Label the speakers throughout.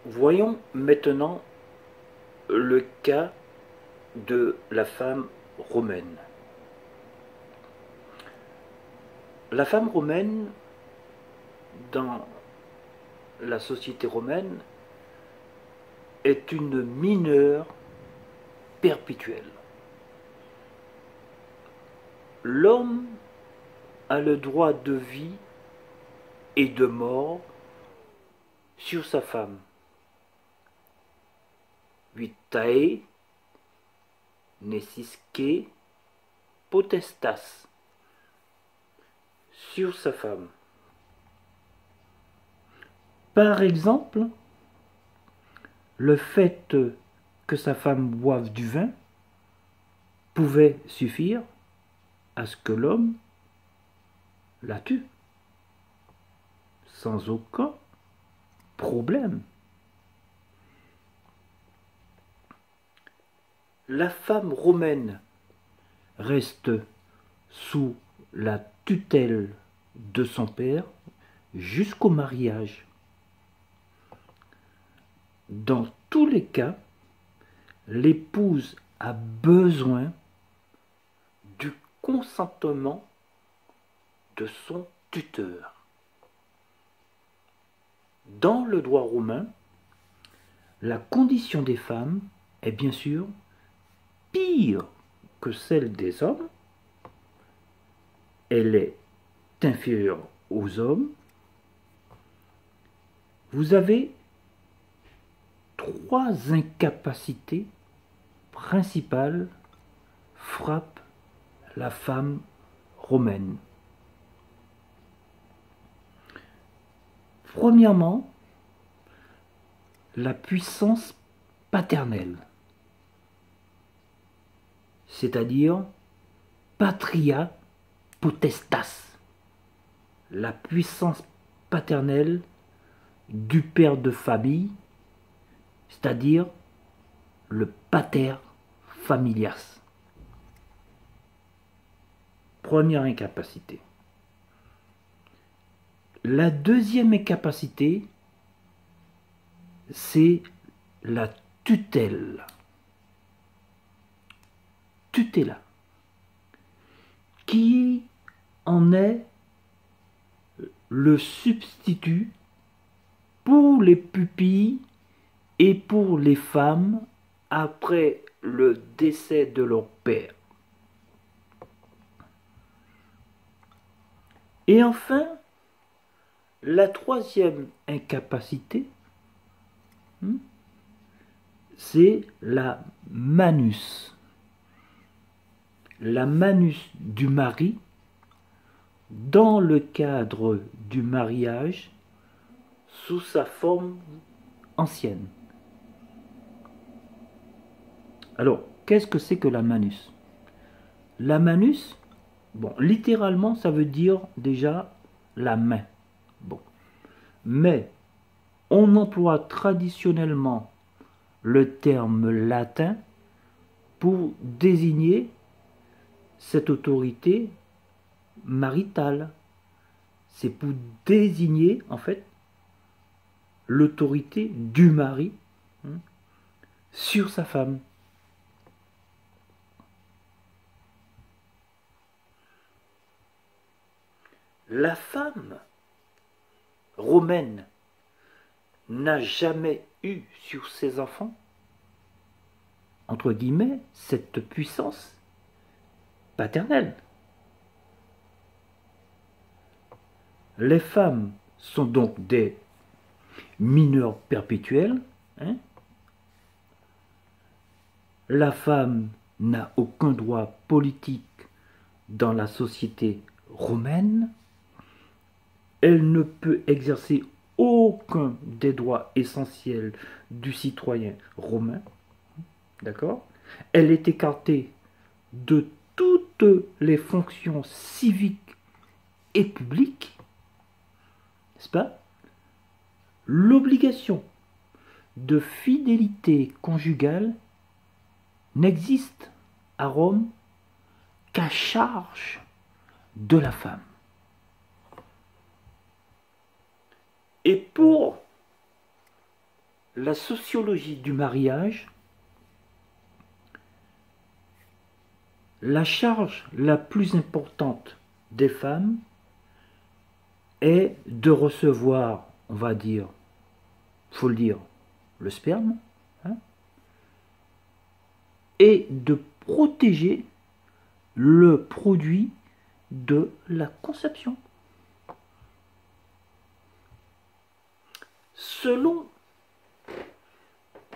Speaker 1: Voyons maintenant le cas de la femme romaine. La femme romaine, dans la société romaine, est une mineure perpétuelle. L'homme a le droit de vie et de mort sur sa femme. Vitae nescisque potestas, sur sa femme. Par exemple, le fait que sa femme boive du vin pouvait suffire à ce que l'homme la tue, sans aucun problème. La femme romaine reste sous la tutelle de son père jusqu'au mariage. Dans tous les cas, l'épouse a besoin du consentement de son tuteur. Dans le droit romain, la condition des femmes est bien sûr pire que celle des hommes. Elle est inférieure aux hommes. Vous avez trois incapacités principales frappent la femme romaine. Premièrement, la puissance paternelle, c'est-à-dire patria potestas, la puissance paternelle du père de famille, c'est-à-dire le pater familias. Première incapacité. La deuxième incapacité, c'est la tutelle. Tutela. Qui en est le substitut pour les pupilles et pour les femmes après le décès de leur père. Et enfin, la troisième incapacité, c'est la manus. La manus du mari dans le cadre du mariage sous sa forme ancienne. Alors, qu'est-ce que c'est que la manus? La manus, bon, littéralement, ça veut dire déjà la main. Bon. Mais on emploie traditionnellement le terme latin pour désigner cette autorité maritale. C'est pour désigner, en fait, l'autorité du mari sur sa femme. La femme romaine n'a jamais eu sur ses enfants, entre guillemets, cette puissance paternelle. Les femmes sont donc des mineurs perpétuels. La femme n'a aucun droit politique dans la société romaine. Elle ne peut exercer aucun des droits essentiels du citoyen romain. D'accord? Elle est écartée de toutes les fonctions civiques et publiques. N'est-ce pas? L'obligation de fidélité conjugale n'existe à Rome qu'à charge de la femme. Et pour la sociologie du mariage, la charge la plus importante des femmes est de recevoir, on va dire, faut le dire, le sperme, hein, et de protéger le produit de la conception. Selon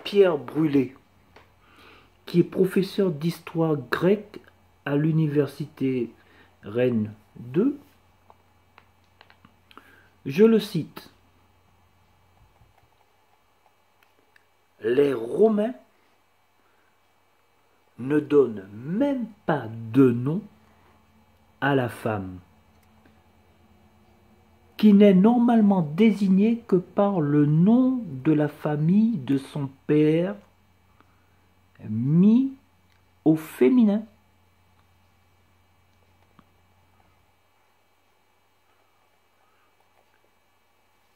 Speaker 1: Pierre Brulé, qui est professeur d'histoire grecque à l'université Rennes 2, je le cite: les Romains ne donnent même pas de nom à la femme, qui n'est normalement désignée que par le nom de la famille de son père, mis au féminin.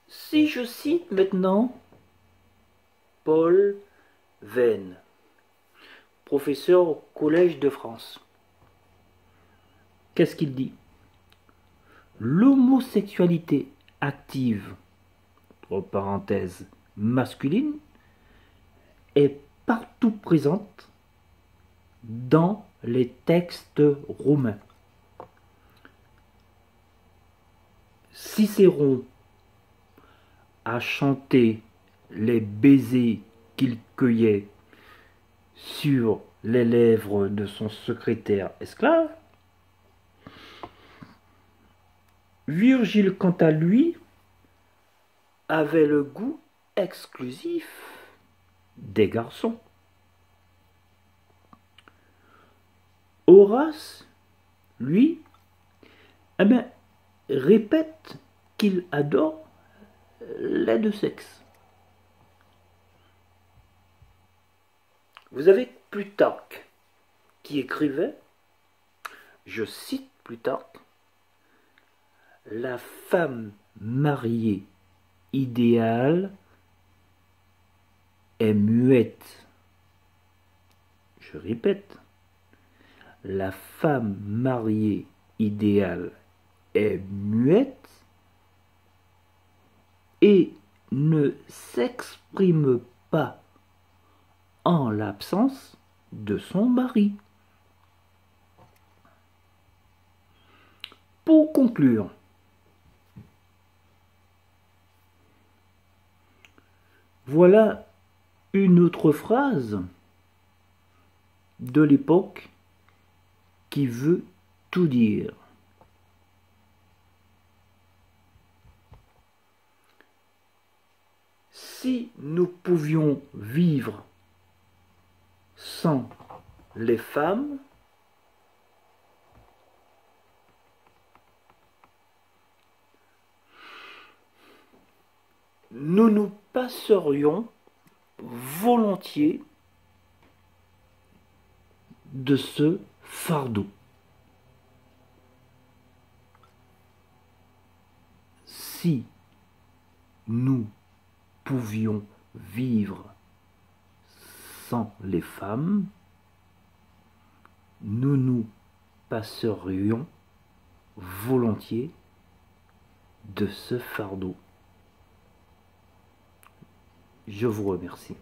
Speaker 1: Si je cite maintenant Paul Venn, professeur au Collège de France, qu'est-ce qu'il dit? L'homosexualité active, entre parenthèses, masculine, est partout présente dans les textes romains. Cicéron a chanté les baisers qu'il cueillait sur les lèvres de son secrétaire esclave. Virgile, quant à lui, avait le goût exclusif des garçons. Horace, lui, répète qu'il adore les deux sexes. Vous avez Plutarque qui écrivait, je cite Plutarque, la femme mariée idéale est muette. Je répète, la femme mariée idéale est muette et ne s'exprime pas en l'absence de son mari. Pour conclure, voilà une autre phrase de l'époque qui veut tout dire. Si nous pouvions vivre sans les femmes, nous nous passerions volontiers de ce fardeau. Si nous pouvions vivre sans les femmes, nous nous passerions volontiers de ce fardeau. Je vous remercie.